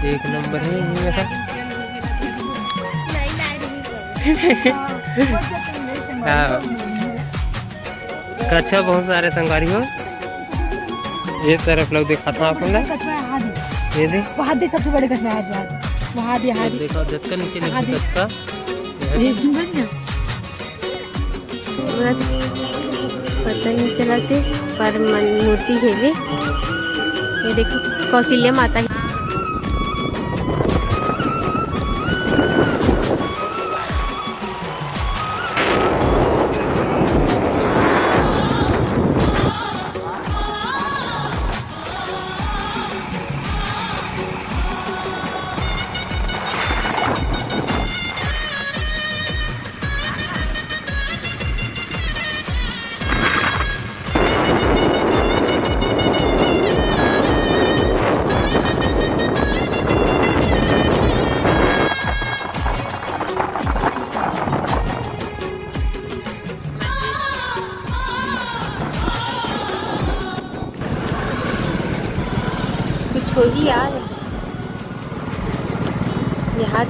एक नंबर है ये का। हाँ कच्छा बहुत सारे संगारी हो। ये तरफ लोग दिखाता हूँ आपको ना, ये देख वहाँ दे सबसे बड़े कछुआ वहाँ दे देखो झटका नीचे नहीं झटका पता नहीं चला थे पर मूर्ति है ये देखो कौशल्या माता है। कुछ हो ही यार यहाँ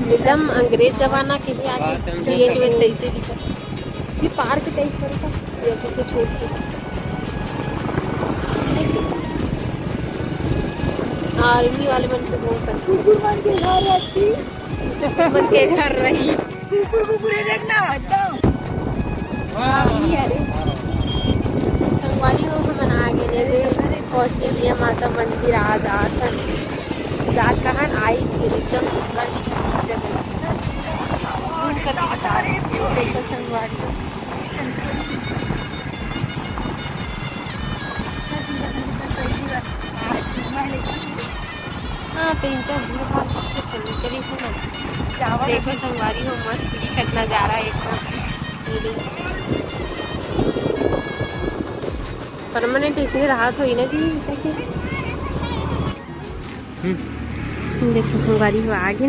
एकदम अंग्रेज जमाना के भी आगे क्रिएट हुए तैसे दिखा ये पार्क टाइप पर था या फिर कुछ हो आर्मी वाले मन को हो सकते कुकुर के घर रहती मन के घर रही कुकुर देखना एकदम संगवारी हो हम आगे जैसे कौशल्या माता मंदिर आ जात कहाँ आई थी एकदम सुंदर दिखती जगह जूम करके बता रहे देखो संगवारी हाँ पेंचा चल करी ना देखो संगवारी हो मस्त दिखत नजारा एकदम परमानेंट इसलिए राहत हुई ना जी। देखो संगवारी हो आगे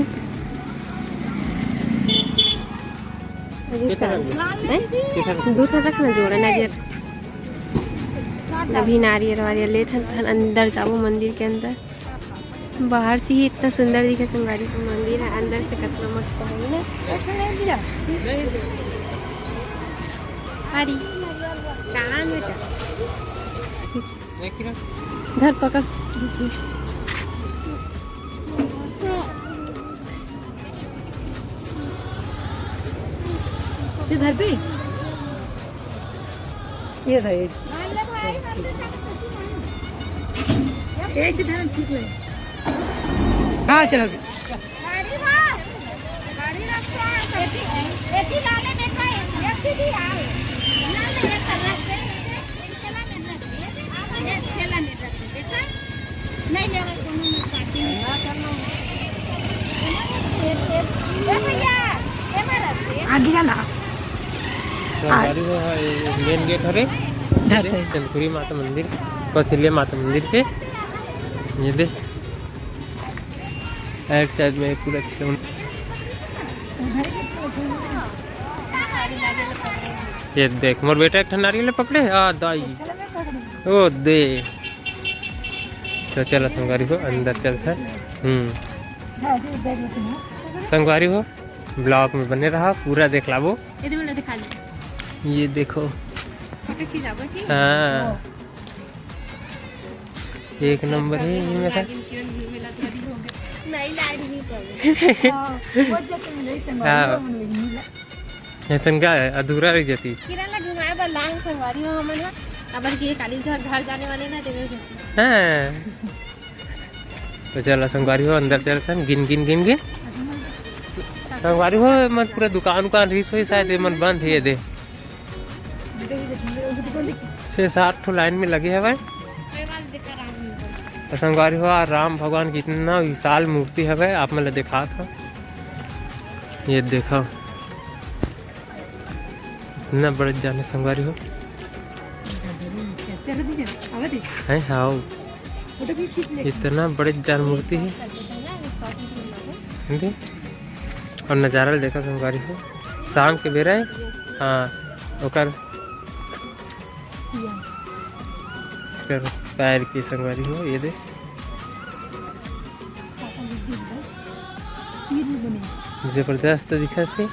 दूसरा रख ना जोड़ा नारियल अभी नारियल वारियल ले अंदर जाओ मंदिर के अंदर। बाहर से ही इतना सुंदर दिखे संगवारी का मंदिर है अंदर से कितना मस्त है ना। हरी कहाँ बेटा घर पकड़ घर पे ये था ऐसे था ठीक है। हाँ चलो आगे जाना मेन गेट हरे चंदपुरी माता मंदिर कौशल्या माता मंदिर पे ये दे एक साइड में पूरा ये देख मोर बेटा एक नारियल पकड़े दाई ओ दे तो चलो संगवारी हो अंदर चलता है। संगवारी हो ब्लॉग में बने रहा पूरा देख लाबो ये देखो हाँ एक नंबर है ये मेरा ऐसा क्या है अधूरा रह जाती संगवारी हो हमन अब काली घर जाने वाले ना हाँ तो चलो संगवारी हो अंदर चलते हैं गिन गिन गिन गिन संगवारी हो मन पूरा दुकान रीस हुई शायद मन बंद है ये दे 6-7 ठो लाइन में लगे है भाई। संगवारी हो राम भगवान की इतना विशाल मूर्ति है भाई आप मतलब दिखा था ये देखो इतना बड़े जाने संगवारी हो है हाँ इतना बड़े जान मूर्ति है और नज़ारा देखा संगवारी हो शाम के बेरा हाँ ओकर पैर की संगवारी हो ये दे जबरदस्त दिखा थे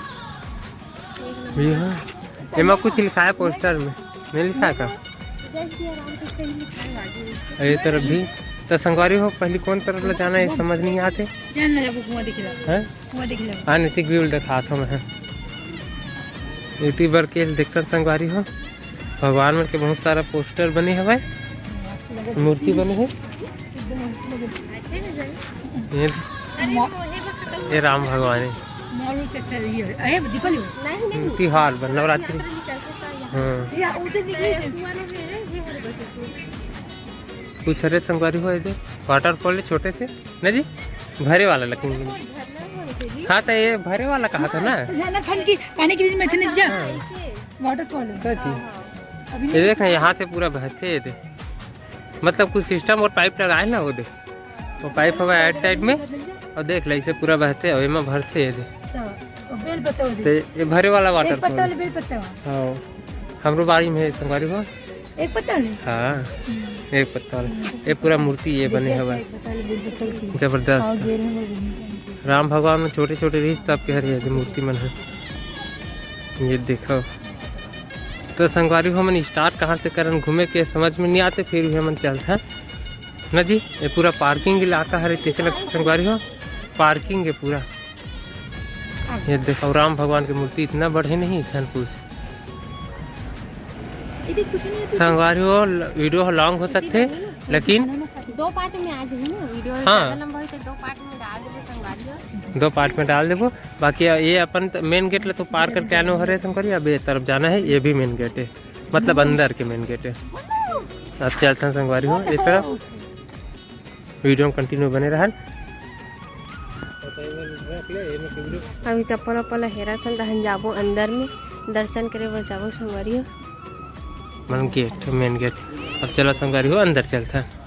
एमा कुछ लिखा है पोस्टर में, नहीं लिखा का ये तरफ भी तो संगवारी हो पहली कौन तरफ ले जाना है समझ नहीं आते हाँ नैतिक व्यू दिखा था मैं इतनी बार केस देखता संगवारी हो भगवान मन के बहुत सारा पोस्टर बने हवे मूर्ति बने है ये राम भगवान है तिहार बन नवरात्रि हाँ कुछ हरे संगवारी हो इधर वाटरफॉल छोटे से ना जी भरे वाला लेकिन हाँ तो ये भरे वाला कहा था ना वाटरफॉल ये देख यहाँ से पूरा बहते ये दे मतलब कुछ सिस्टम और पाइप लगाए ना वो दे वो पाइप हवा एड साइड में और देख ले इसे पूरा बहते और में भरते ये दे तो ये भरे वाला वाटरफॉल हाँ हमरो बाड़ी में संगवारी हो एक पत्ता हाँ एक पत्ता ये पूरा मूर्ति ये बने हवा जबरदस्त राम भगवान में छोटे छोटे रिश्त तब के हरे मूर्ति मन है ये देखो तो संगवारी हो मन स्टार्ट कहाँ से करन घूमे के समझ में नहीं आते फिर भी हमन चलता ना जी ये पूरा पार्किंग इलाका है कैसे लगता संगवारी हो पार्किंग है पूरा ये देखो राम भगवान की मूर्ति इतना बढ़े नहीं सनपुर संगवारी हो वीडियो लॉन्ग हो सकते लेकिन दो पार्ट में आज है ना वीडियो हाँ लंबा है तो दो पार्ट में डाल देबो संगवारी हो दो पार्ट में डाल देबो बाकी ये अपन मेन गेट ले तो पार करके आने हरे संगवारी अब ये तरफ जाना है ये भी मेन गेट है मतलब अंदर के मेन गेट है अब चलते हैं संगवारी हो इस तरफ वीडियो में कंटिन्यू बने रहा अभी चप्पल वप्पल हेरा था तहन जाबो अंदर में दर्शन करे बर जाबो संगवारी हो मन गेट मेन गेट अब चलो संगवारी हो अंदर चलता है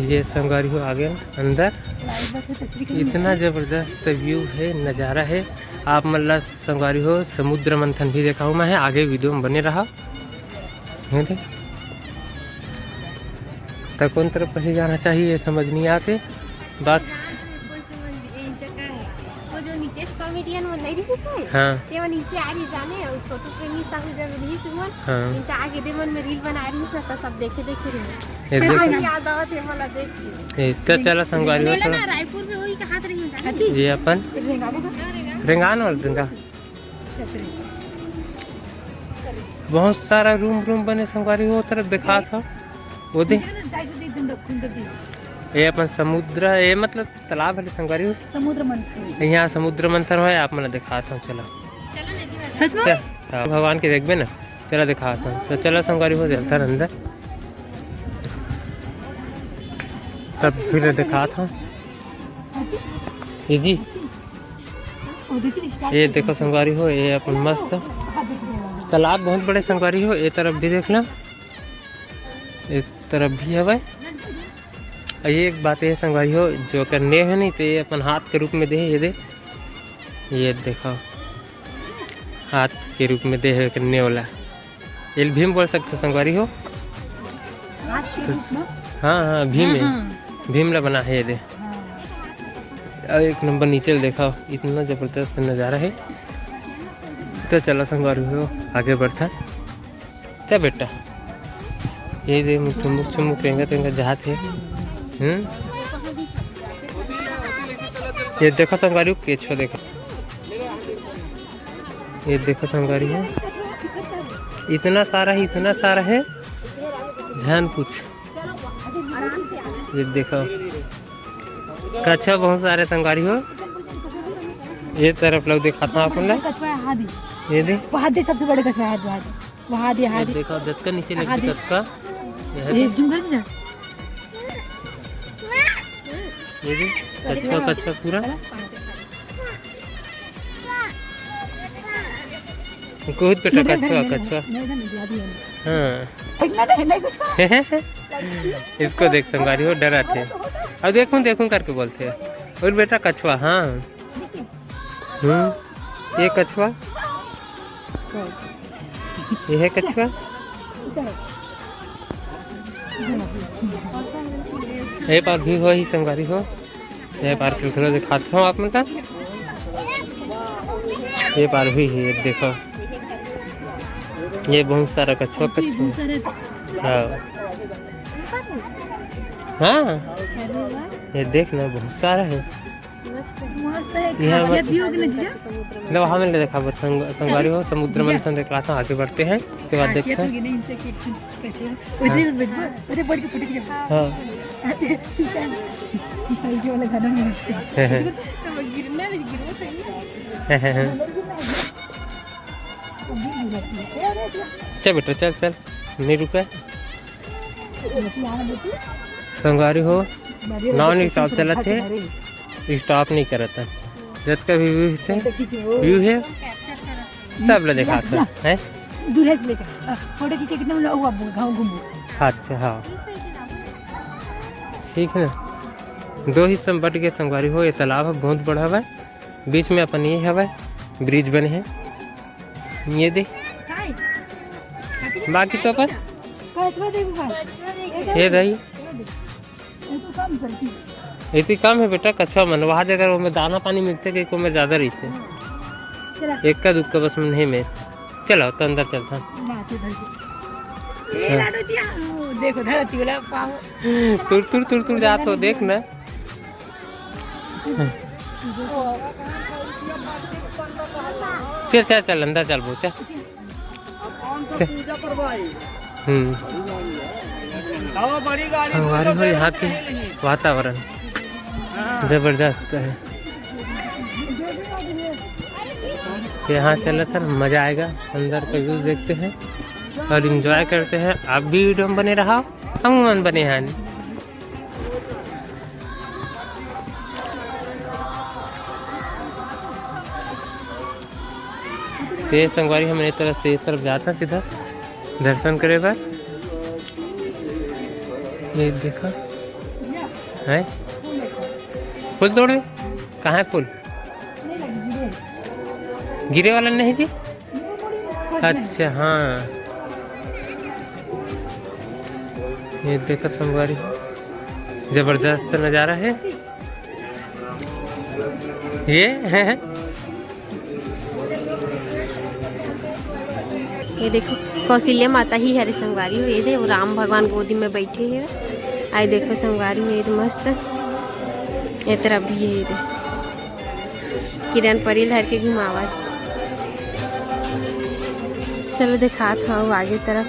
ये संगवारी हो आगे अंदर इतना जबरदस्त व्यू है नज़ारा है आप मतलब संगवारी हो समुद्र मंथन भी देखा हूँ मैं है आगे वीडियो में बने रहा तो कौन तरफ पहले जाना चाहिए ये समझ नहीं आते बात वो जो नितेश कॉमेडियन में नहीं दिखे से हाँ ये वो नीचे आ रही जाने और छोटू प्रेमी साहू जब रही सुमन हाँ नीचे आगे देवन में रील बना रही ना तो सब देखे रहे ये देखो याद आवत है मला देख ये तो चलो संगवारी हो थोड़ा रायपुर में होई कहां तरी हम ये अपन रेंगान वाला रेंगा बहुत सारा रूम बने संगवारी हो तरफ देखा था वो दे ये अपन समुद्र ये मतलब तालाब है संगवारी हो समुद्र मंथन यहाँ समुद्र मंथन है आप मतलब दिखाता हूँ चलो सच में हाँ, भगवान के देखबे ना चलो दिखाता हूँ तो चलो संगवारी हो चलता अंदर तब फिर दिखाता हूँ ये जी ये देखो संगवारी हो ये अपन मस्त तालाब बहुत बड़े संगवारी हो ये तरफ भी देखना एक तरफ भी है ये एक बात है संगवारी हो जो करने है नहीं तो ये अपन हाथ के रूप में दे ये देखो हाथ के रूप में दे है करने वाला ये भीम बोल सकते संगवारी हो हाँ हाँ भीम है भीम ला बना है ये दे एक नंबर नीचे देखो इतना जबरदस्त नज़ारा है तो चलो संगवारी हो आगे बढ़ता क्या बेटा ये दे चुमुक चुमुक रेंगा तेंगा जहाज है ये देखो संगवारी हो केछो देखो ये देखो संगवारी हो इतना सारा है ध्यान पूछ ये देखो कच्छा बहुत सारे संगवारी हो ये तरफ लोग दिखाता हूँ अपन ये दे सबसे बड़े कछुआ है देखो दत्त का नीचे लगी दत्त का ये जूम कर ना ये भी कछुआ पूरा बहुत बेटा कछुआ हाँ इसको देख संगवारी हो डरा थे अब देखूं करके बोलते और बेटा कछुआ हाँ ये कछुआ ये है कछुआ ये पार भी हो ही संगवारी हो, ये पार के थोड़ा दिखाता हूँ आप मतलब। ये पार भी है, देखो ये बहुत सारा कछुआ हाँ हाँ, ये देखना बहुत सारा है। मस्त है, यहाँ खासियत भी होगी ना जी। मतलब वहाँ मैंने देखा संगवारी हो समुद्र मंथन दिखलाता हूँ। आगे बढ़ते हैं, उसके बाद देखते हैं। अरे बढ़ के फुट गया। हाँ वाला गाना नहीं गिरना नहीं गिरना चल बेटा चल चल, नहीं रुका। संगवारी हो नॉन स्टॉप चला थे, स्टॉप नहीं करता। जब का भी व्यू है सब लोग दिखाता है। दूल्हे से लेकर फोटो खींचे कितने लोग गाँव घूमो। अच्छा हाँ ठीक है ना। दो हिस्से में बट के संगवारी हो। ये तालाब है बहुत बड़ा है, बीच में अपन ये है ब्रिज बने हैं, ये देख। बाकी तो अपन ये रही इतनी कम है बेटा। कछुआ मन वहाँ जगह वो में दाना पानी मिलते कि को में ज़्यादा रही है, एक का दुख का बस में नहीं में। चलो तो अंदर चलता। देखो धरती वाला पाँव तुर तुर तुर तुर जात हो, देख ना। चल चल चल अंदर चल बो चल। संगवारी हो यहाँ के वातावरण जबरदस्त है। यहाँ चला था मजा आएगा। अंदर का व्यू देखते हैं और एंजॉय करते हैं। आप भी वीडियो में बने रहा, हम मन बने हैं। ये संगवारी हम इस तरफ जाता सीधा दर्शन करे बार। ये देखो है फूल तोड़े, कहाँ है फूल? गिरे वाला नहीं जी। अच्छा हाँ, ये देखो संगवारी जबरदस्त नज़ारा है ये है। ये देखो कौशल्या माता ही हरे संगवारी हो। ये देखो राम भगवान गोदी में बैठे हैं। आई देखो संगवारी में ये मस्त ये तरफ भी है। ये किरण परिल हर के घुमावा। चलो दिखात हूँ आगे तरफ।